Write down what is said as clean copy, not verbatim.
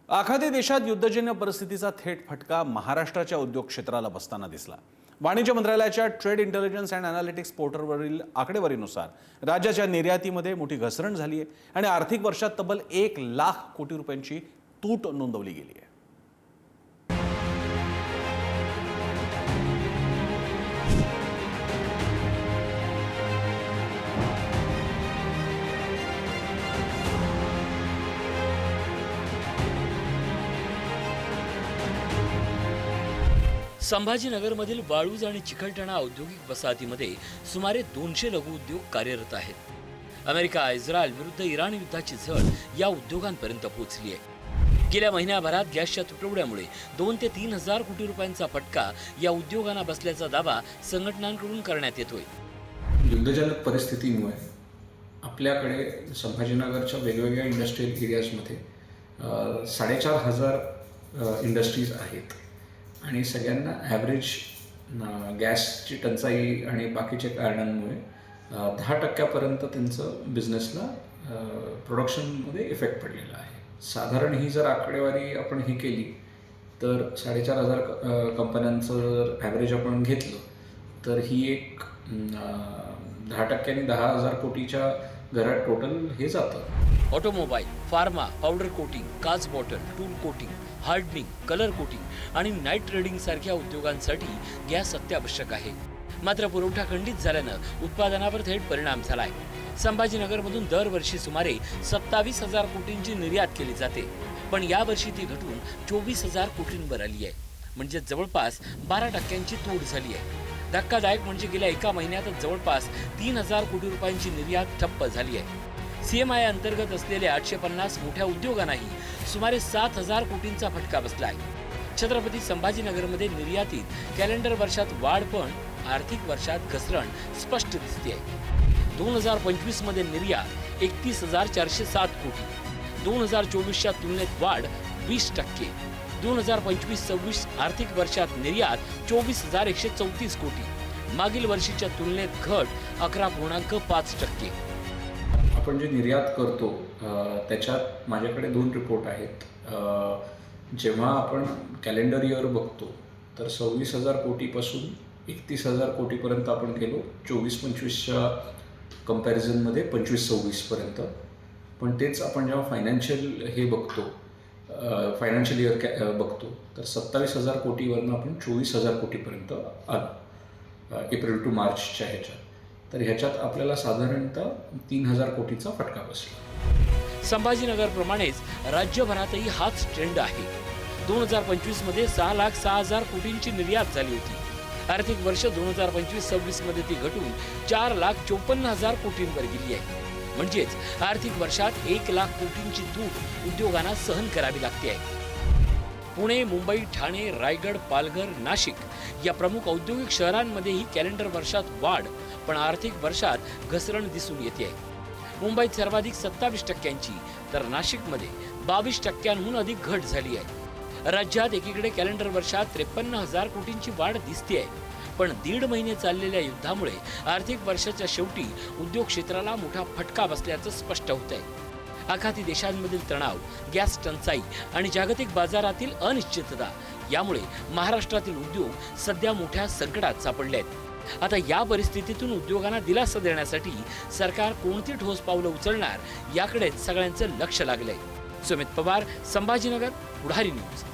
आखाती देशात युद्धजन्य परिस्थितीचा थेट फटका महाराष्ट्राच्या उद्योग क्षेत्राला बसताना दिसला। वाणिज्य मंत्रालयाच्या ट्रेड इंटेलिजन्स अँड अॅनालिटिक्स पोर्टलवरील आकडेवारीनुसार राज्याच्या निर्यातीमध्ये मोठी घसरण झाली आहे आणि आर्थिक वर्षात तब्बल 1,00,000 कोटी रुपयांची तूट नोंदवली गेली आहे। संभाजीनगरमधील वाळूज आणि चिकलठाणा औद्योगिक वसाहतीमध्ये सुमारे 200 लघु उद्योग कार्यरत आहेत। अमेरिका इस्रायल विरुद्ध इराण युद्धाची झळ या उद्योगांपर्यंत पोहोचली आहे। गेल्या महिन्याभरात गॅसच्या तुटवड्यामुळे 2 ते 3 हजार कोटी रुपयांचा फटका या उद्योगांना बसल्याचा दावा संघटनांकडून करण्यात येतोय। युद्धजन्य परिस्थितीमुळे आपल्याकडे संभाजीनगरच्या वेगवेगळ्या इंडस्ट्रियल एरियाजमध्ये 4,500 इंडस्ट्रीज आहेत आणि सगळ्यांना ॲव्हरेज गॅसची टंचाई आणि बाकीच्या कारणांमुळे 10% त्यांचं बिझनेसला प्रोडक्शनमध्ये इफेक्ट पडलेला आहे। साधारण ही जर आकडेवारी आपण ही केली तर 4,500 कंपन्यांचं जर ॲव्हरेज आपण घेतलं तर ही एक 10% 10,000 कोटीच्या घरात टोटल हे जातं। ऑटोमोबाईल, फार्मा, पावडर कोटिंग, काच bottle, tool coating, hardening, colour coating आणि नाईट ट्रेडिंग सारख्या उद्योगांसाठी गॅस अत्यावश्यक आहे। मात्र पुरवठा खंडित झाल्यानं उत्पादनावर थेट परिणाम झालाय। संभाजीनगरमधून दरवर्षी सुमारे 27,000 कोटींची निर्यात केली जाते, पण यावर्षी ती घटून 24,000 कोटींवर आली आहे, म्हणजे जवळपास 12% तूट झाली आहे। धक्कादायक म्हणजे गेल्या एका महिन्यातच जवळपास 3,000 कोटी रुपयांची निर्यात ठप्प झाली आहे। CMI अंतर्गत असलेल्या 850 मोठ्या उद्योगांनाही सुमारे 7,000 कोटींचा फटका बसलाय। छत्रपती संभाजीनगरमध्ये निर्यातीत कॅलेंडर वर्षात वाढ पण आर्थिक वर्षात घसरण स्पष्ट दिसते। 2025 मध्ये निर्यात 31,407 कोटी, 2024च्या तुलनेत वाढ 20%। 2025-26 आर्थिक वर्षात निर्यात 24,134 कोटी, मागील वर्षीच्या तुलनेत घट 11.5%। आपण जे निर्यात करतो त्याच्यात माझ्याकडे 2 रिपोर्ट आहेत। जेव्हा आपण कॅलेंडर इयर बघतो तर 26,000 कोटीपासून 31,000 कोटीपर्यंत आपण गेलो 24-25च्या कंपॅरिझनमध्ये 25-26 पर्यंत। पण तेच आपण जेव्हा फायनान्शियल हे बघतो फायनान्शियल इयर बघतो तर 27,000 कोटीवरनं आपण 24,000 कोटीपर्यंत आलो एप्रिल टू मार्चच्या ह्याच्यात। तर ह्याच्यात आपल्याला साधारणतः 3,000 कोटीचा फटका बसला। संभाजीनगरप्रमाणेच राज्यभरातही हाच ट्रेंड आहे। 2025 मध्ये 6,06,000 कोटींची निर्यात झाली होती। आर्थिक वर्ष 2025-26 मध्ये ती घटून 4,54,000 कोटींवर गेली आहे, म्हणजेच आर्थिक वर्षात 1,00,000 कोटींची तूट उद्योगांना सहन करावी लागते आहे। पुणे, मुंबई, ठाणे, रायगड, पालघर, नाशिक या प्रमुख औद्योगिक शहरांमध्येही कॅलेंडर वर्षात वाढ पण आर्थिक वर्षात घसरण दिसून येते। मुंबईत सर्वाधिक 27%ची तर नाशिकमध्ये 22%हून अधिक घट झाली आहे। राज्यात एकीकडे कॅलेंडर वर्षात 53,000 कोटींची वाढ दिसते आहे, पण 1.5 महिने चाललेल्या युद्धामुळे आर्थिक वर्षाच्या शेवटी उद्योग क्षेत्राला मोठा फटका बसल्याचं स्पष्ट होत आहे। आखाती देशांमधील तणाव, गॅस टंचाई आणि जागतिक बाजारातील अनिश्चितता यामुळे महाराष्ट्रातील उद्योग सध्या मोठ्या संकटात सापडले आहेत। आता या परिस्थितीतून उद्योगांना दिलासा देण्यासाठी सरकार कोणती ठोस पावलं उचलणार याकडे सगळ्यांचं लक्ष लागलंय। सुमित पवार, संभाजीनगर, पुढारी न्यूज।